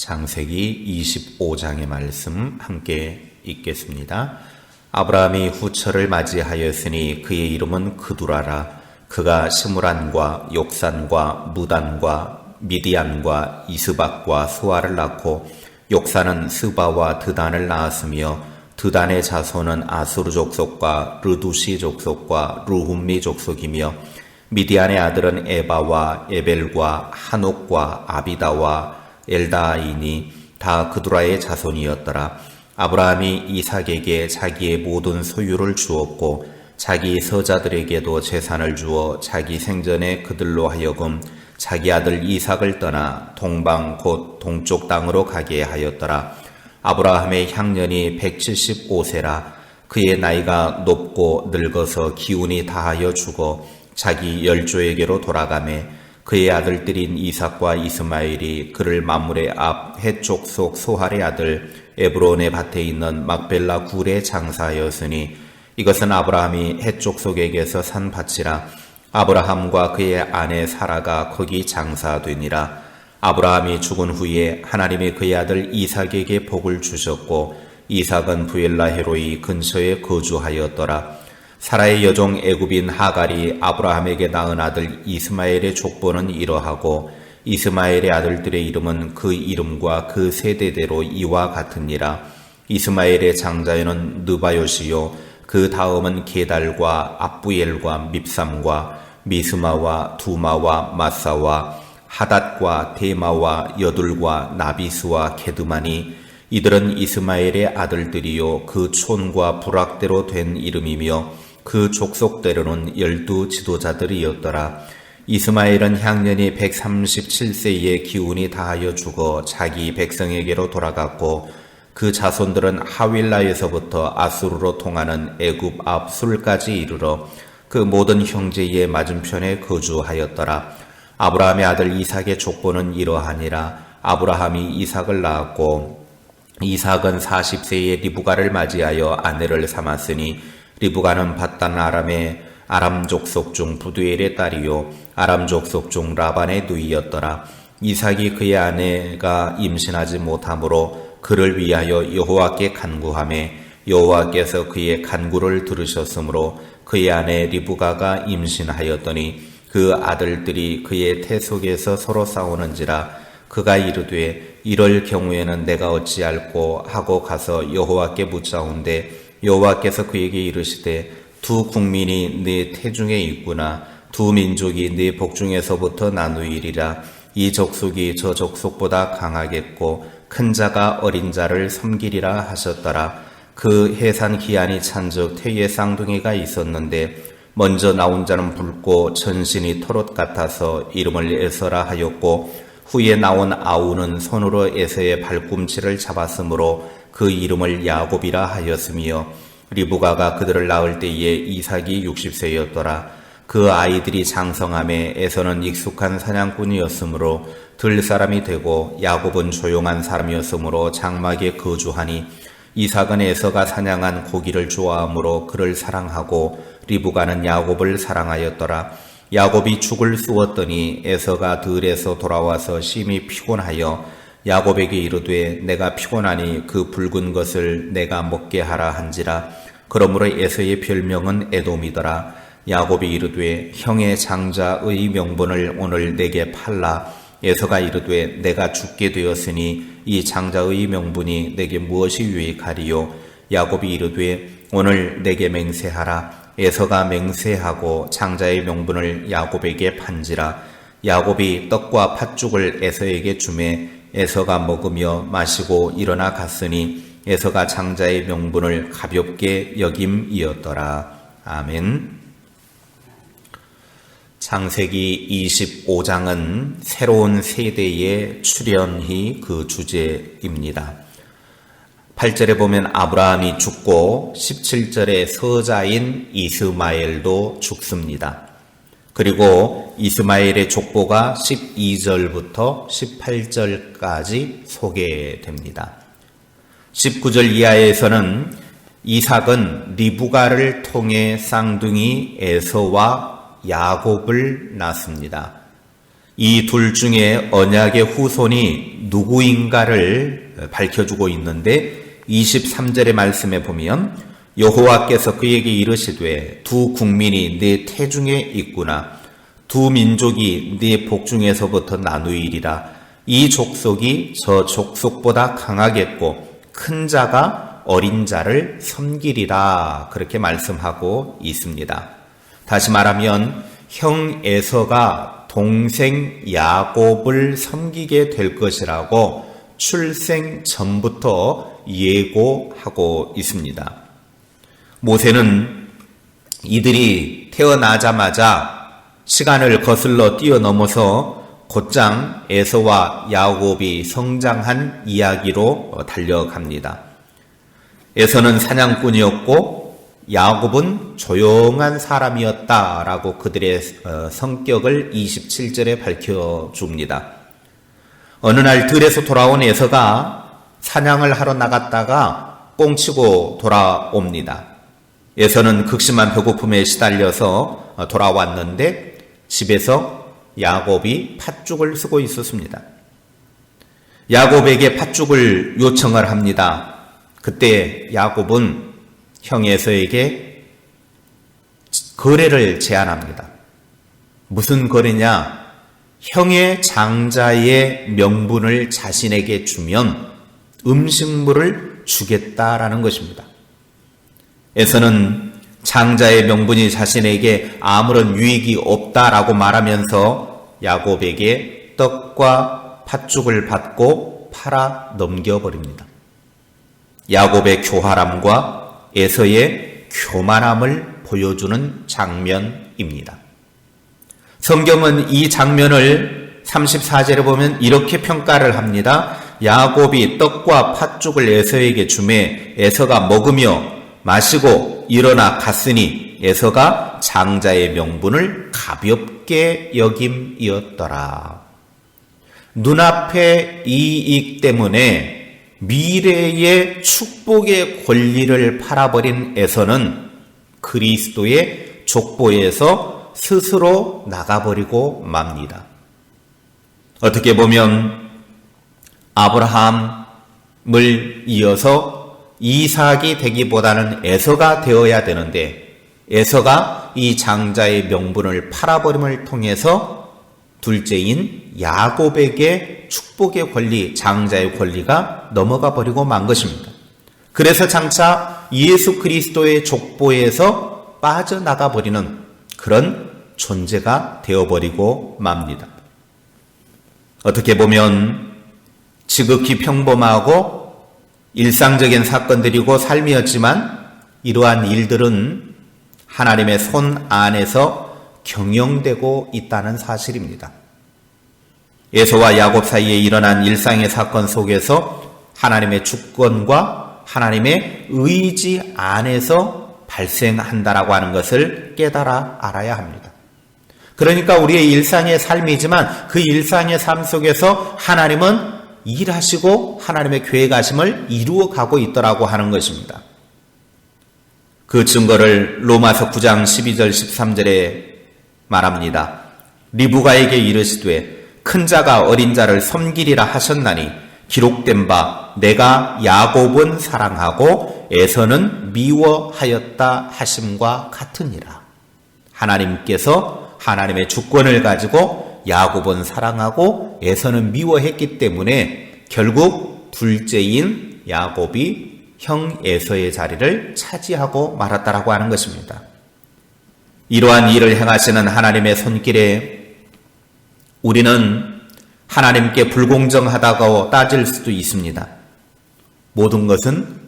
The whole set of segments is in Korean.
창세기 25장의 말씀 함께 읽겠습니다. 아브라함이 후처를 맞이하였으니 그의 이름은 그두라라. 그가 스무란과 욕산과 무단과 미디안과 이스박과 수아를 낳고 욕산은 스바와 드단을 낳았으며 드단의 자손은 아수르 족속과 르두시 족속과 루훔미 족속이며 미디안의 아들은 에바와 에벨과 한옥과 아비다와 엘다이니 다 그두라의 자손이었더라. 아브라함이 이삭에게 자기의 모든 소유를 주었고 자기 서자들에게도 재산을 주어 자기 생전에 그들로 하여금 자기 아들 이삭을 떠나 동방 곧 동쪽 땅으로 가게 하였더라. 아브라함의 향년이 175세라. 그의 나이가 높고 늙어서 기운이 다하여 죽어 자기 열조에게로 돌아가매 그의 아들들인 이삭과 이스마엘이 그를 만물의 앞 해쪽 속 소할의 아들 에브론의 밭에 있는 막벨라 굴에 장사하였으니 이것은 아브라함이 해쪽 속에게서 산 밭이라. 아브라함과 그의 아내 사라가 거기 장사되니라. 아브라함이 죽은 후에 하나님이 그의 아들 이삭에게 복을 주셨고 이삭은 부엘라헤로이 근처에 거주하였더라. 사라의 여종 애굽인 하갈이 아브라함에게 낳은 아들 이스마엘의 족보는 이러하고 이스마엘의 아들들의 이름은 그 이름과 그 세대대로 이와 같으니라. 이스마엘의 장자에는 느바요시요 그 다음은 게달과 압부엘과 밉삼과 미스마와 두마와 마사와 하닷과 데마와 여둘과 나비스와 게드마니 이들은 이스마엘의 아들들이요 그 촌과 부락대로 된 이름이며 그 족속대로는 12 지도자들이었더라. 이스마엘은 향년이 137세에 기운이 다하여 죽어 자기 백성에게로 돌아갔고 그 자손들은 하윌라에서부터 아수르로 통하는 애굽 앞 술까지 이르러 그 모든 형제의 맞은편에 거주하였더라. 아브라함의 아들 이삭의 족보는 이러하니라. 아브라함이 이삭을 낳았고 이삭은 40세에 리브가를 맞이하여 아내를 삼았으니 리브가는 밧단 아람의 아람 족속 중 부두엘의 딸이요 아람 족속 중 라반의 누이였더라. 이삭이 그의 아내가 임신하지 못하므로 그를 위하여 여호와께 간구하매 여호와께서 그의 간구를 들으셨으므로 그의 아내 리브가가 임신하였더니 그 아들들이 그의 태 속에서 서로 싸우는지라. 그가 이르되 이럴 경우에는 내가 어찌할꼬 하고 가서 여호와께 묻자온데 여호와께서 그에게 이르시되 두 국민이 네 태중에 있구나. 두 민족이 네 복중에서부터 나누이리라. 이 족속이 저 족속보다 강하겠고 큰 자가 어린 자를 섬기리라 하셨더라. 그 해산 기한이 찬즉 태의 쌍둥이가 있었는데 먼저 나온 자는 붉고 전신이 털옷 같아서 이름을 에서라 하였고 후에 나온 아우는 손으로 에서의 발꿈치를 잡았으므로 그 이름을 야곱이라 하였으며 리브가가 그들을 낳을 때에 이삭이 60세였더라. 그 아이들이 장성함에 에서는 익숙한 사냥꾼이었으므로 들 사람이 되고 야곱은 조용한 사람이었으므로 장막에 거주하니 이삭은 에서가 사냥한 고기를 좋아하므로 그를 사랑하고 리브가는 야곱을 사랑하였더라. 야곱이 죽을 쑤었더니 에서가 들에서 돌아와서 심히 피곤하여 야곱에게 이르되 내가 피곤하니 그 붉은 것을 내가 먹게 하라 한지라. 그러므로 에서의 별명은 에돔이더라. 야곱이 이르되 형의 장자의 명분을 오늘 내게 팔라. 에서가 이르되 내가 죽게 되었으니 이 장자의 명분이 내게 무엇이 유익하리요. 야곱이 이르되 오늘 내게 맹세하라. 에서가 맹세하고 장자의 명분을 야곱에게 판지라. 야곱이 떡과 팥죽을 에서에게 주매 에서가 먹으며 마시고 일어나 갔으니 에서가 장자의 명분을 가볍게 여김이었더라. 아멘. 창세기 25장은 새로운 세대의 출현이 그 주제입니다. 8절에 보면 아브라함이 죽고 17절에 서자인 이스마엘도 죽습니다. 그리고 이스마엘의 족보가 12절부터 18절까지 소개됩니다. 19절 이하에서는 이삭은 리브가를 통해 쌍둥이 에서와 야곱을 낳습니다. 이 둘 중에 언약의 후손이 누구인가를 밝혀주고 있는데 23절의 말씀에 보면 여호와께서 그에게 이르시되 두 국민이 네 태중에 있구나. 두 민족이 네 복중에서부터 나누이리라. 이 족속이 저 족속보다 강하겠고 큰 자가 어린 자를 섬기리라. 그렇게 말씀하고 있습니다. 다시 말하면 형 에서가 동생 야곱을 섬기게 될 것이라고 출생 전부터 예고하고 있습니다. 모세는 이들이 태어나자마자 시간을 거슬러 뛰어넘어서 곧장 에서와 야곱이 성장한 이야기로 달려갑니다. 에서는 사냥꾼이었고 야곱은 조용한 사람이었다라고 그들의 성격을 27절에 밝혀줍니다. 어느 날 들에서 돌아온 에서가 사냥을 하러 나갔다가 꽁치고 돌아옵니다. 에서는 극심한 배고픔에 시달려서 돌아왔는데 집에서 야곱이 팥죽을 쓰고 있었습니다. 야곱에게 팥죽을 요청을 합니다. 그때 야곱은 형 에서에게 거래를 제안합니다. 무슨 거래냐? 형의 장자의 명분을 자신에게 주면 음식물을 주겠다라는 것입니다. 에서는 장자의 명분이 자신에게 아무런 유익이 없다라고 말하면서 야곱에게 떡과 팥죽을 받고 팔아 넘겨버립니다. 야곱의 교활함과 에서의 교만함을 보여주는 장면입니다. 성경은 이 장면을 34절에 보면 이렇게 평가를 합니다. 야곱이 떡과 팥죽을 에서에게 주매 에서가 먹으며 마시고 일어나 갔으니 에서가 장자의 명분을 가볍게 여김이었더라. 눈앞의 이익 때문에 미래의 축복의 권리를 팔아버린 에서는 그리스도의 족보에서 스스로 나가버리고 맙니다. 어떻게 보면 아브라함을 이어서 이삭이 되기보다는 에서가 되어야 되는데 에서가 이 장자의 명분을 팔아버림을 통해서 둘째인 야곱에게 축복의 권리, 장자의 권리가 넘어가 버리고 만 것입니다. 그래서 장차 예수 그리스도의 족보에서 빠져나가 버리는 그런 존재가 되어버리고 맙니다. 어떻게 보면 지극히 평범하고 일상적인 사건들이고 삶이었지만 이러한 일들은 하나님의 손 안에서 경영되고 있다는 사실입니다. 에서와 야곱 사이에 일어난 일상의 사건 속에서 하나님의 주권과 하나님의 의지 안에서 발생한다라고 하는 것을 깨달아 알아야 합니다. 그러니까 우리의 일상의 삶이지만 그 일상의 삶 속에서 하나님은 일하시고 하나님의 계획하심을 이루어가고 있더라고 하는 것입니다. 그 증거를 로마서 9장 12절 13절에 말합니다. 리브가에게 이르시되 큰 자가 어린 자를 섬기리라 하셨나니 기록된 바 내가 야곱은 사랑하고 에서는 미워하였다 하심과 같으니라. 하나님께서 하나님의 주권을 가지고 야곱은 사랑하고 에서는 미워했기 때문에 결국 둘째인 야곱이 형 에서의 자리를 차지하고 말았다라고 하는 것입니다. 이러한 일을 행하시는 하나님의 손길에 우리는 하나님께 불공정하다고 따질 수도 있습니다. 모든 것은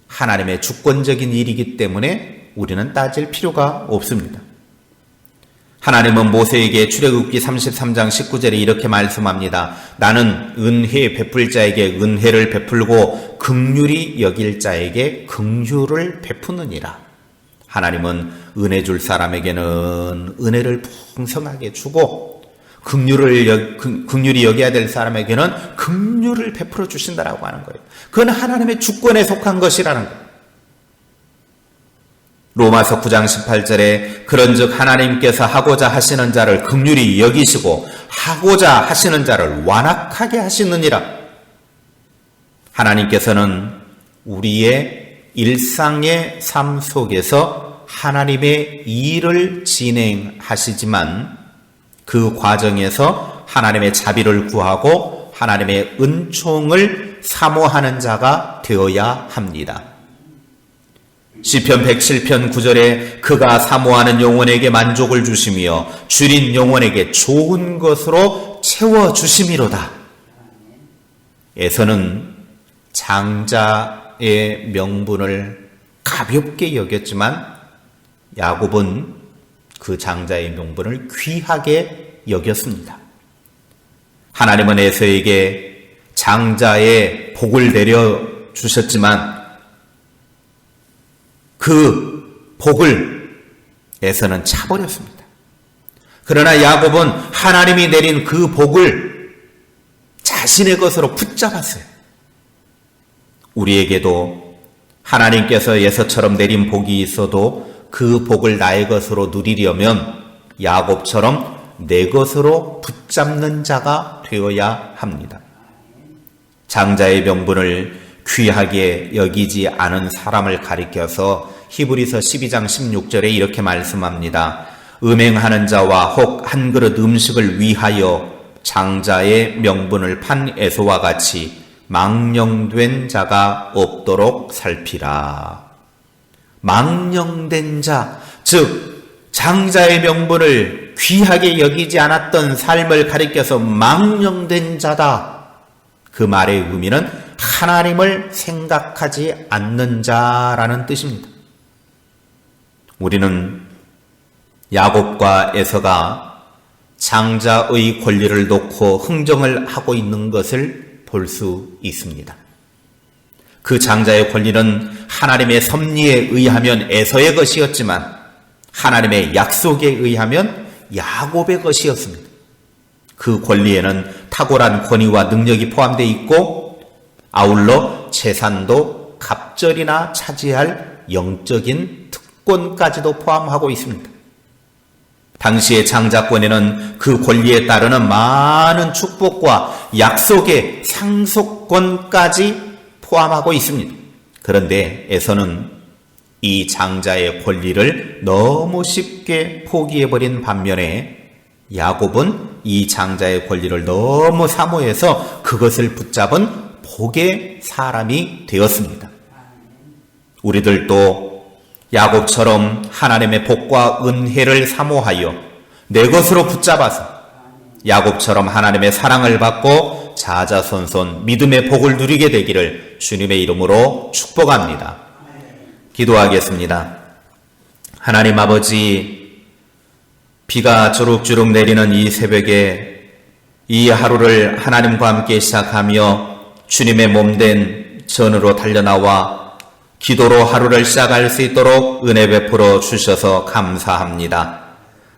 하나님의 주권적인 일이기 때문에 우리는 따질 필요가 없습니다. 하나님은 모세에게 출애굽기 33장 19절에 이렇게 말씀합니다. 나는 은혜 베풀 자에게 은혜를 베풀고 긍휼히 여길 자에게 긍휼을 베푸느니라. 하나님은 은혜 줄 사람에게는 은혜를 풍성하게 주고 긍휼히 여겨야 될 사람에게는 긍휼을 베풀어 주신다라고 하는 거예요. 그건 하나님의 주권에 속한 것이라는 거예요. 로마서 9장 18절에 그런즉 하나님께서 하고자 하시는 자를 긍휼히 여기시고 하고자 하시는 자를 완악하게 하시느니라. 하나님께서는 우리의 일상의 삶 속에서 하나님의 일을 진행하시지만 그 과정에서 하나님의 자비를 구하고 하나님의 은총을 사모하는 자가 되어야 합니다. 시편 107편 9절에 그가 사모하는 영혼에게 만족을 주시며 줄인 영혼에게 좋은 것으로 채워주심이로다. 에서는 장자의 명분을 가볍게 여겼지만 야곱은 그 장자의 명분을 귀하게 여겼습니다. 하나님은 에서에게 장자의 복을 내려주셨지만 그 복을 에서는 차버렸습니다. 그러나 야곱은 하나님이 내린 그 복을 자신의 것으로 붙잡았어요. 우리에게도 하나님께서 에서처럼 내린 복이 있어도 그 복을 나의 것으로 누리려면 야곱처럼 내 것으로 붙잡는 자가 되어야 합니다. 장자의 명분을 귀하게 여기지 않은 사람을 가리켜서 히브리서 12장 16절에 이렇게 말씀합니다. 음행하는 자와 혹 한 그릇 음식을 위하여 장자의 명분을 판 에서와 같이 망령된 자가 없도록 살피라. 망령된 자, 즉 장자의 명분을 귀하게 여기지 않았던 삶을 가리켜서 망령된 자다. 그 말의 의미는 하나님을 생각하지 않는 자라는 뜻입니다. 우리는 야곱과 에서가 장자의 권리를 놓고 흥정을 하고 있는 것을 볼 수 있습니다. 그 장자의 권리는 하나님의 섭리에 의하면 에서의 것이었지만 하나님의 약속에 의하면 야곱의 것이었습니다. 그 권리에는 탁월한 권위와 능력이 포함되어 있고 아울러 재산도 갑절이나 차지할 영적인 특권까지도 포함하고 있습니다. 당시의 장자권에는 그 권리에 따르는 많은 축복과 약속의 상속권까지 포함하고 있습니다. 그런데 에서는 이 장자의 권리를 너무 쉽게 포기해버린 반면에 야곱은 이 장자의 권리를 너무 사모해서 그것을 붙잡은 복의 사람이 되었습니다. 우리들도 야곱처럼 하나님의 복과 은혜를 사모하여 내 것으로 붙잡아서 야곱처럼 하나님의 사랑을 받고 자자손손 믿음의 복을 누리게 되기를 주님의 이름으로 축복합니다. 기도하겠습니다. 하나님 아버지, 비가 주룩주룩 내리는 이 새벽에 이 하루를 하나님과 함께 시작하며 주님의 몸된 전으로 달려나와 기도로 하루를 시작할 수 있도록 은혜 베풀어 주셔서 감사합니다.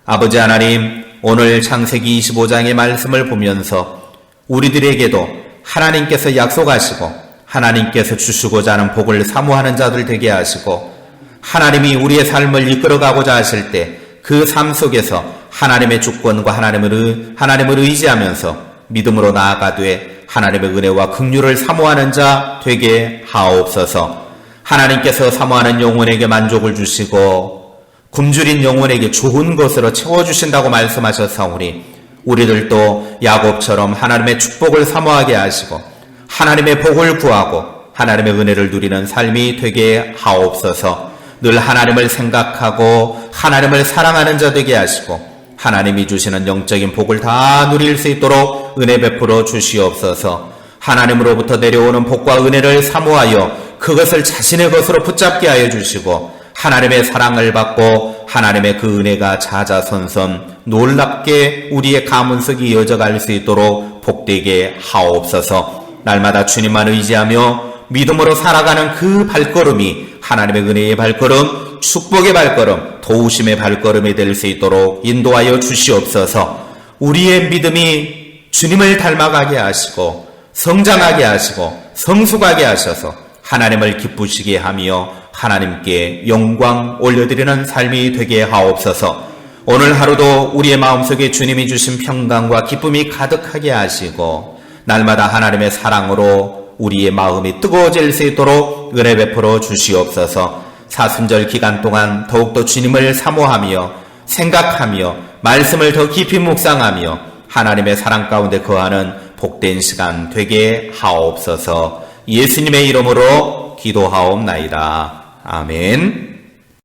아버지 하나님, 오늘 창세기 25장의 말씀을 보면서 우리들에게도 하나님께서 약속하시고 하나님께서 주시고자 하는 복을 사모하는 자들 되게 하시고 하나님이 우리의 삶을 이끌어가고자 하실 때 그 삶 속에서 하나님의 주권과 하나님을 의지하면서 믿음으로 나아가되 하나님의 은혜와 긍휼을 사모하는 자 되게 하옵소서. 하나님께서 사모하는 영혼에게 만족을 주시고 굶주린 영혼에게 좋은 것으로 채워주신다고 말씀하셨사오니 우리들도 야곱처럼 하나님의 축복을 사모하게 하시고 하나님의 복을 구하고 하나님의 은혜를 누리는 삶이 되게 하옵소서. 늘 하나님을 생각하고 하나님을 사랑하는 자 되게 하시고 하나님이 주시는 영적인 복을 다 누릴 수 있도록 은혜 베풀어 주시옵소서. 하나님으로부터 내려오는 복과 은혜를 사모하여 그것을 자신의 것으로 붙잡게 하여 주시고 하나님의 사랑을 받고 하나님의 그 은혜가 자자손손 놀랍게 우리의 가문 속에 이어져갈 수 있도록 복되게 하옵소서. 날마다 주님만 의지하며 믿음으로 살아가는 그 발걸음이 하나님의 은혜의 발걸음, 축복의 발걸음, 도우심의 발걸음이 될 수 있도록 인도하여 주시옵소서. 우리의 믿음이 주님을 닮아가게 하시고 성장하게 하시고 성숙하게 하셔서 하나님을 기쁘시게 하며 하나님께 영광 올려드리는 삶이 되게 하옵소서. 오늘 하루도 우리의 마음속에 주님이 주신 평강과 기쁨이 가득하게 하시고 날마다 하나님의 사랑으로 우리의 마음이 뜨거워질 수 있도록 은혜 베풀어 주시옵소서. 사순절 기간 동안 더욱더 주님을 사모하며 생각하며 말씀을 더 깊이 묵상하며 하나님의 사랑 가운데 거하는 복된 시간 되게 하옵소서. 예수님의 이름으로 기도하옵나이다. 아멘.